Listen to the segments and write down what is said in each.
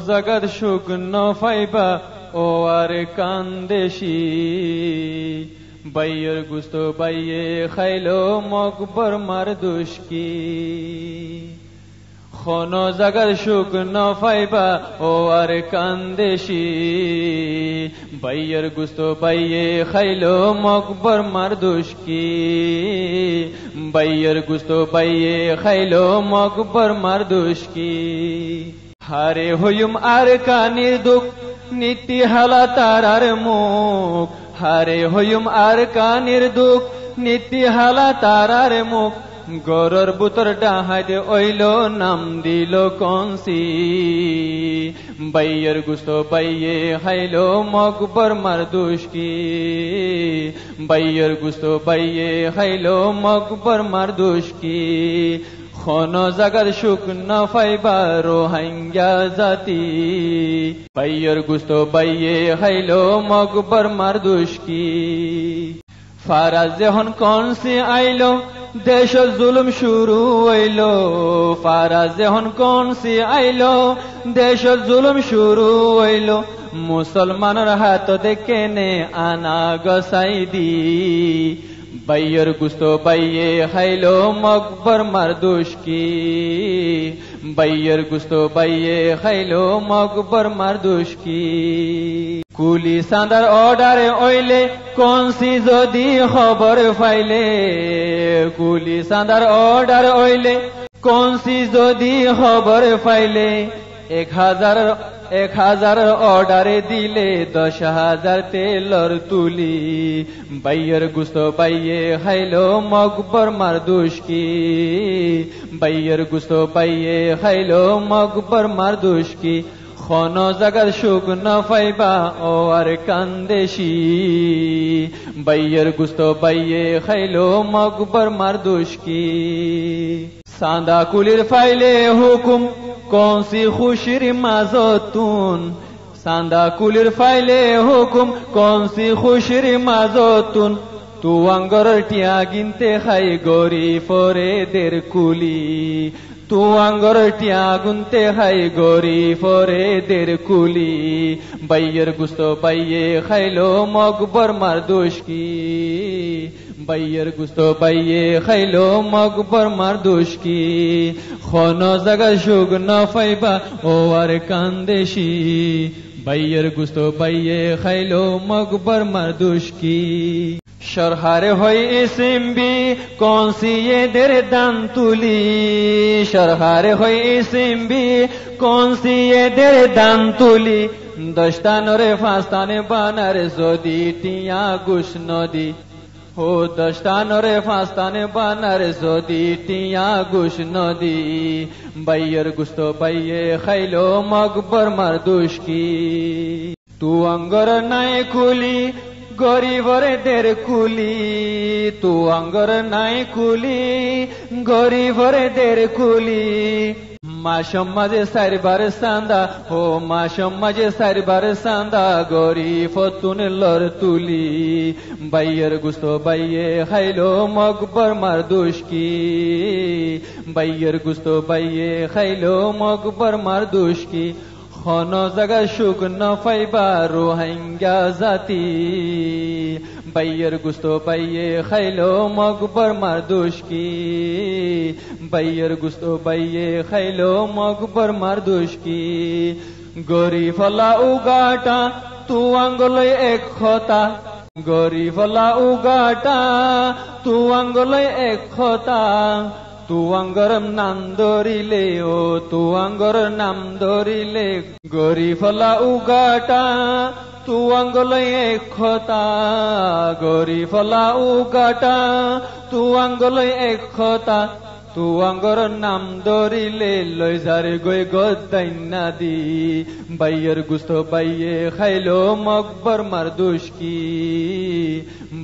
জাগার সুখ নফাইবা ও আর কান্দেশি বাইয়ের গুস্ত বাইয়ে খাইলো মকবর মার দুষ্কি খন জাগার সুখ নফাইবা ও আর কান্দেশি বাইয়ের গুস্ত বাইয়ে খাইলো মকবর মার দুষ্কি বাইয়ের গুস্ত বাইয়ে খাইলো মকবর মার দুষ্কি হারে হইম আর কানির দুঃখ নীতি হালা তারার মুখ হারে হইম আর কানির দুঃখ নীতি হালা তারার মুখ গরর বুতর ডাহাইতে ওইল নাম দিল কনসি বাইয়ের গুস্ত বাইয়ে খাইলো মকবর মার দুষ্কি বাইয়ের গুস্ত বাইয়ে খাইলো মকবর মার দুষ্কি খন জাগার সুখ নফাইবা রোহিঙ্গা জাতি বাইয়ের গুস্ত বাইয়ে খাইলো মকবর মার দুষ্কি ফারাজ যখন কনসি আইলো দেশ জুলুম শুরু হইল ফারাজ যখন কনসি আইলো দেশ জুলুম শুরু হইল মুসলমানের হাততে কেনে আনা গসাই দি বাইয়ের গুস্ত বাইয়ে খাইলো মকবর মার দুষ্কি বাইয়ের গুস্ত বাইয়ে খাইলো মকবর মার দুষ্কি কুলি সান্দার অর্ডারে ওইলে কনসি যদি খবর পাইলে কুলি সান্দার অর্ডার ওইলে কনসি যদি খবর পাইলে 1000 অর্ডারে দিলে 10,000 তেলর তুলি বাইয়ের গুস্ত বাইয়ে খাইলো মকবর মার দুষ্কি বাইয়ের গুস্ত বাইয়ে খাইলো মকবর মার দুষ্কি খন জাগার সুখ নফাইবা ও আর কান্দেশি বাইয়ের গুস্ত বাইয়ে খাইলো মকবর মার দুষ্কি সান্দা কুলির ফাইলে হুকুম কনসি খুশির মাজতুন সান্দা কুলির ফাইলে হুকুম কনসি খুশির মাজতুন তু আঙ্গর টিয়া গিনতে খাই গরিফরে দের কুলি তু আঙ্গর টিয়া গুনতে খাই গরিফরে দের কুলি বাইয়ের গুস্ত বাইয়ে খাইলো মকবর মার দুষ্কি বাইয়ের গুস্ত বাইয়ে খাইলো মকবর মার দুষ্কি খন জাগা সুখ নফাইবা ও আর কান্দেশি বাইয়ের গুস্ত বাইয়ে খাইলো মকবর মার দুষ্কি সরহারে হই ইসিমবি কনসি এদের দান তুলি সরহারে হই ইসিমবি কনসি এদের দান তুলি 10 টানরে 5 টানে বানার যদি টিয়া গুশ নদী ও 10 টানরে 5 টানে বানার যদি টিয়া গুশ নদী বাইয়ের গুস্ত বাইয়ে খাইলো মকবর মার দুষ্কি তু আঙ্গর নাই কুলি গরিবরে দের কুলি তু আঙ্গর নাই কুলি গরিবরে দের কুলি মাসম মাঝে সারিবার সান্দা ও মাসম মাঝে সারিবার সান্দা গরিব তুনলর তুলি বাইয়ের গুস্ত বাইয়ে খাইলো মকবর মার দুষ্কি বাইয়ের গুস্ত বাইয়ে খাইলো মকবর মার দুষ্কি খন জাগা সুখ নফাইবা রোহিঙ্গা জাতি বাইয়ের গুস্ত বাইয়ে খাইলো মকবর মার দুষ্কি বাইয়ের গুস্ত বাইয়ে খাইলো মকবর মার দুষ্কি গরিফলা উগাটা তু আঙ্গলই এক খতা গরিফলা উগাটা তু আঙ্গলই এক খতা তু আঙ্গরম নাম ধরিলে ও তু আঙ্গর নাম ধরিলে গরিফলা উগাটা তু আঙ্গলই এক খতা গরিফলা উগাটা তু আঙ্গলই এক খতা তু আঙ্গর নাম ধরিলে লই যারে গই গদাইনা দি বাইয়ের গুস্ত বাইয়ে খাইলো মকবর মার দুষ্কি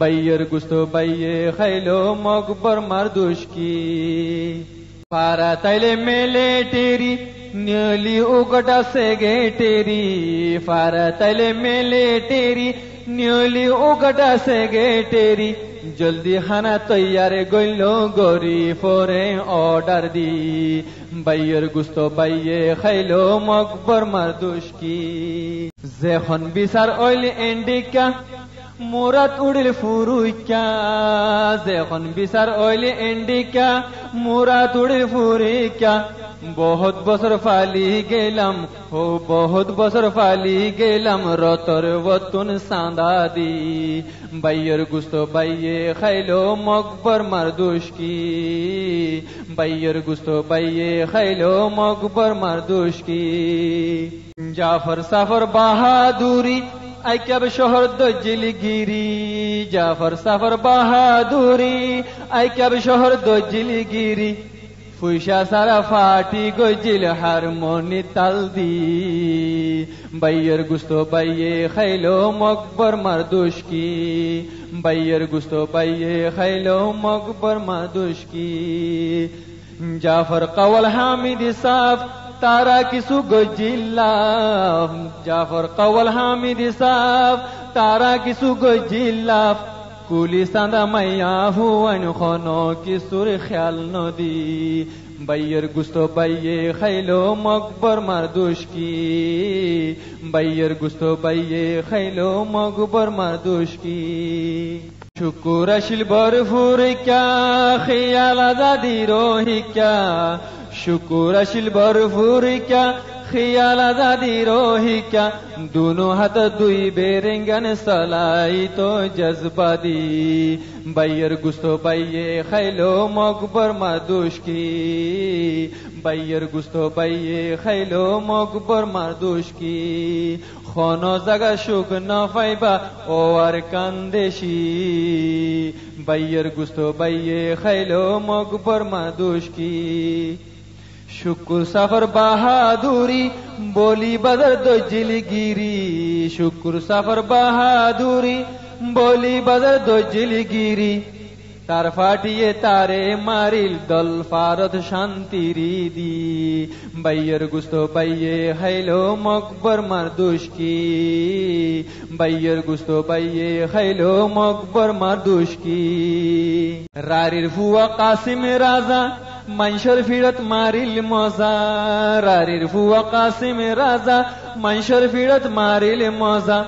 বাইয়ের গুস্ত বাইয়ে খাইলো মকবর মার দুষ্কি পারা তাইলে মেলে টেরি নিয়লি উগটা সেগেটেরি পারা তাইলে মেলে টেরি নিয়লি উগটা সেগেটেরি জলদি খানা তৈয়ারে গইল গরি ফরে অর্ডার দি বাইয়ের গুস্ত বাইয়ে খাইলো মকবর মারদুস কি যখন বিচার অইল এন্ডিকা মুরাত উড়িল ফুরুইকা যখন বিচার অইল এন্ডিকা মুরাত উড়িল ফুরিকা বহুত বছর ফালি গেলাম ও বহুত বছর ফালি গেলাম রতর বতুন সাঁদা দি বাইয়ের গুস্ত বাইয়ে খাইলো মকবর মারদুস কি বাইয়ের গুস্ত বাইয়ে খাইলো মকবর মারদুস কি জাফর সাফর বাহাদুরি আইকাব শহর দজিলগিরি জাফর সাফর বাহাদুরি আইকাব শহর দজিলগিরি ফুইশা সারা ফাটি গজিল হারমোনি তাল দি বাইয়ের গুস্ত বাইয়ে খাইলো মকবর মারদুস কি বাইয়ের গুস্ত বাইয়ে খাইলো মকবর মারদুস কি জাফর কওয়াল হামিদ সাফ তারা কিছু গজিল্লাফ জাফর কওয়াল হামিদ সাফ তারা কিছু গজিল্লাফ কুলি সাদা মাইয়া হুয়ান খনো কিসুর খেয়াল নদী বাইয়ের গুস্ত বাইয়ে খাইলো মকবর মারদুস কি বাইয়ের গুস্ত বাইয়ে খাইলো মকবর মারদুস কি শুকুর আসিল বরফুরিকা খেয়াল আজাদি রোহিকা শুকুর আসিল বরফুরিকা খেয়াল আজাদি রোহিকা দুনো হাত দুই বেরেঙ্গান সালাই তো জজবা দি বাইয়ের গুস্ত বাইয়ে খাইলো মকবর মারদুস কি বাইয়ের গুস্ত বাইয়ে খাইলো মকবর মারদুস কি খন জাগা সুখ না পাইবা ও আর কান্দেশি বাইয়ের গুস্ত বাইয়ে খাইলো মকবর মারদুস কি শুকুর সাফর বাহাদুরি বলি বাজার দজিলগিরি শুকুর সাফর বাহাদুরি বলি বাজার দজিলগিরি তার ফাটিয়ে তারে মারিল দল ফারত শান্তিরি দি বাইয়ের গুস্ত বাইয়ে খাইলো মকবর মারদুস কি বাইয়ের গুস্ত বাইয়ে খাইলো মকবর মারদুস কি রারির ফুয়া কাসিম রাজা মানসর ফিরত মারিল মজা রারির ফুয়া কাসিম রাজা মানসর ফিরত মারিল মজা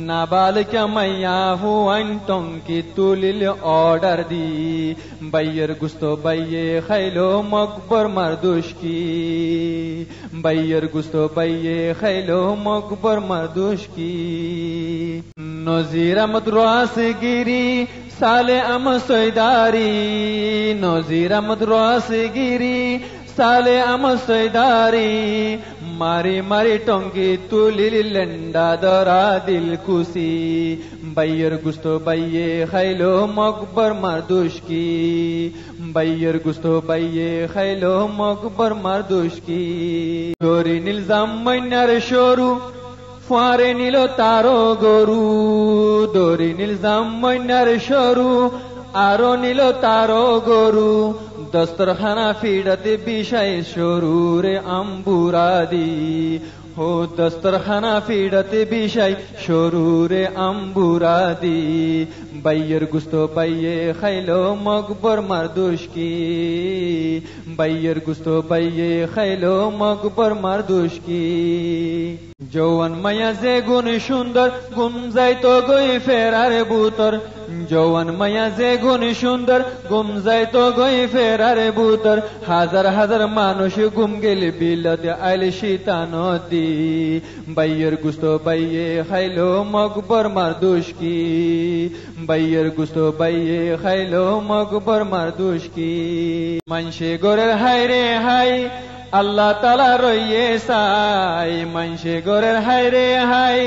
নাবালিকা মাইয়া হুয়ান টঙ্কি তুলিল অর্ডার দি বাইয়ের গুস্ত বাইয়ে খাইলো মকবর মারদুস কি বাইয়ের গুস্ত বাইয়ে খাইলো মকবর মারদুস কি নজির আহমদ রাসগিরি সালে আম সৈদারি নজির আহমদ রাসগিরি সালে আম সৈদারি মারি মারি টঙ্কি তুলিল লেন্ডা দরা দিল খুশি বাইয়ের গুস্ত বাইয়ে খাইলো মকবর মারদুস কি বাইয়ের গুস্ত বাইয়ে খাইলো মকবর মারদুস কি গরি নিলজাম মইনার সরু ফারে নিল তারো গরু দরি নিলজাম মইনার সরু আরো নিল তারো গরু দস্তরখানা ফিরতে বিষয় সরুরে আম্বুরাদি হো দস্তরখানা ফিরতে বিষয় সরুরে আম্বুরাদি বাইয়ের গুস্ত বাইয়ে খাইলো মকবর মারদুস কি বাইয়ের গুস্ত বাইয়ে খাইলো মকবর মারদুস কি যৌবন মায়া যে গুণ সুন্দর গুম যাইতো গই ফেরার বুতর যৌবন মায়া যে গুণ সুন্দর গুম যাইতো গই ফেরার বুতর হাজার হাজার মানুষ গুম গেল বিলতে আইল শীতানদি বাইয়ের গুস্ত বাইয়ে খাইলো মকবর মারদুস কি বাইয়ের গুস্ত বাইয়ে খাইলো মকবর মারদুস কি মানসে গোরের হাই রে হাই আল্লাহ তালা রইয়ে সাই মানসে গোরের হাই রে হাই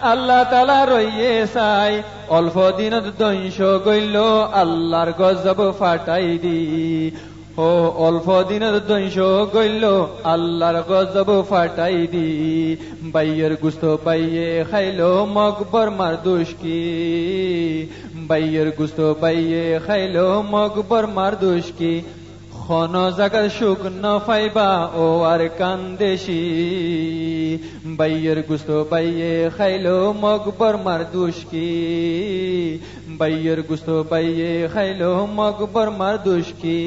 আল্লাহ তালা রইয়ে সাই অল্প দিনত দংশ গইল আল্লাহর গজব ফাটাই দি ও অল্প দিনের দংশ গইল আল্লাহর গজব ফাটাই দি বাইয়ের গুস্ত বাইয়ে খাইলো মকবর মারদুস কি বাইয়ের গুস্ত বাইয়ে খাইলো মকবর মারদুস কি খন জাগার সুখ ন পাইবা ও আর কান্দেশি বাইয়ের গুস্ত বাইয়ে খাইলো মকবর মার দুষ্কি বাইয়ের গুস্ত বাইয়ে খাইলো মকবর মার দুষ্কি